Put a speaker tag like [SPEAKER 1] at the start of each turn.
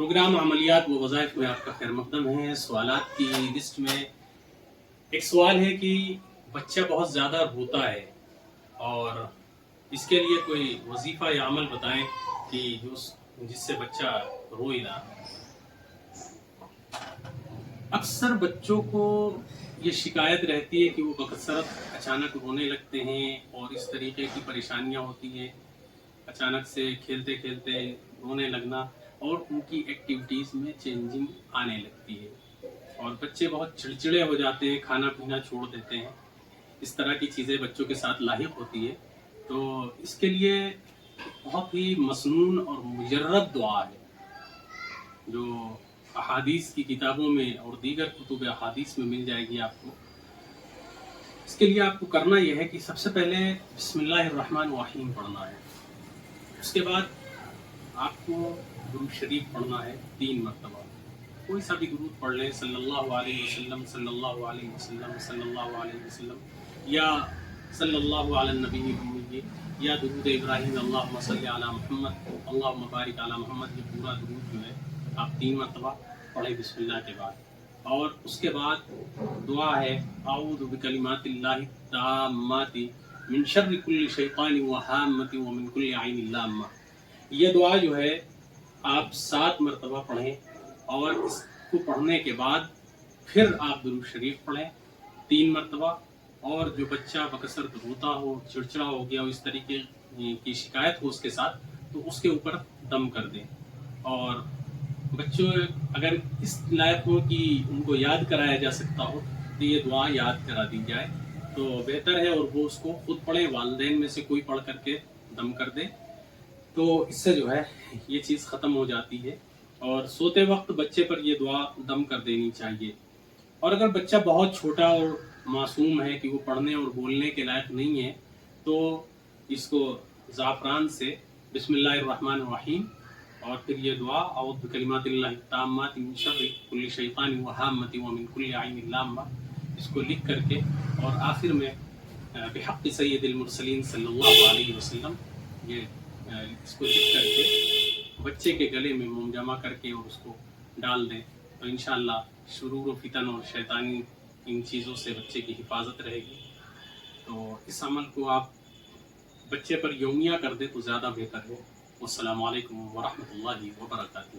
[SPEAKER 1] Programme عملیات و وظائف میں آپ کا خیر مقدم ہے۔ سوالات کی لسٹ میں ایک سوال ہے کہ بچہ بہت زیادہ روتا ہے اور اس کے لیے کوئی وظیفہ یا عمل بتائیں کہ جس سے بچہ روئے نہ۔ اکثر بچوں کو یہ شکایت رہتی ہے کہ وہ بکثرت اچانک رونے لگتے ہیں اور اس طریقے کی پریشانیاں ہوتی ہیں، اچانک سے کھیلتے کھیلتے رونے لگنا اور ان کی ایکٹیویٹیز میں چینجنگ آنے لگتی ہے اور بچے بہت چڑچڑے ہو جاتے ہیں، کھانا پینا چھوڑ دیتے ہیں۔ اس طرح کی چیزیں بچوں کے ساتھ لاحق ہوتی ہے، تو اس کے لیے بہت ہی مسنون اور مجرب دعا ہے جو احادیث کی کتابوں میں اور دیگر کتب احادیث میں مل جائے گی آپ کو۔ اس کے لیے آپ کو کرنا یہ ہے کہ سب سے پہلے بسم اللہ الرحمن الرحیم پڑھنا ہے، اس کے بعد آپ کو درود شریف پڑھنا ہے 3 مرتبہ، کوئی سا بھی درود پڑھ لیں، صلی اللہ علیہ وسلم، صلی اللہ علیہ وسلم، صلی اللہ علیہ وسلم، یا صلی اللہ علی النبی الامی، یا درود ابراہیم، اللہم صلی علی محمد، اللہم بارک علی محمد۔ یہ پورا درود جو ہے آپ 3 مرتبہ پڑھیں بسم اللہ کے بعد، اور اس کے بعد دعا ہے اعوذ بکلمات اللہ التامات من شر کل شیطان وہامۃ ومن کل عین لامہ۔ یہ دعا جو ہے آپ 7 مرتبہ پڑھیں اور اس کو پڑھنے کے بعد پھر آپ درود شریف پڑھیں 3 مرتبہ، اور جو بچہ بکثرت روتا ہو، چڑچڑا ہو گیا ہو، اس طریقے کی شکایت ہو اس کے ساتھ، تو اس کے اوپر دم کر دیں۔ اور بچوں اگر اس لائق ہو کہ ان کو یاد کرایا جا سکتا ہو تو یہ دعا یاد کرا دی جائے تو بہتر ہے، اور وہ اس کو خود پڑھیں، والدین میں سے کوئی پڑھ کر کے دم کر دے، تو اس سے جو ہے یہ چیز ختم ہو جاتی ہے۔ اور سوتے وقت بچے پر یہ دعا دم کر دینی چاہیے۔ اور اگر بچہ بہت چھوٹا اور معصوم ہے کہ وہ پڑھنے اور بولنے کے لائق نہیں ہے، تو اس کو زعفران سے بسم اللہ الرحمن الرحیم اور پھر یہ دعا اعوذ بکلمات اللہ التامات من شر کل شیطان وہامۃ ومن کل عین لامہ، اس کو لکھ کر کے اور آخر میں بحق سید المرسلین صلی اللہ علیہ وسلم، یہ اس کو لکھ کر کے بچے کے گلے میں موم جمع کر کے اور اس کو ڈال دیں، تو انشاءاللہ شرور و فتن اور شیطانی ان چیزوں سے بچے کی حفاظت رہے گی۔ تو اس عمل کو آپ بچے پر یومیہ کر دیں تو زیادہ بہتر ہے۔ والسلام علیکم ورحمۃ اللہ وبرکاتہ۔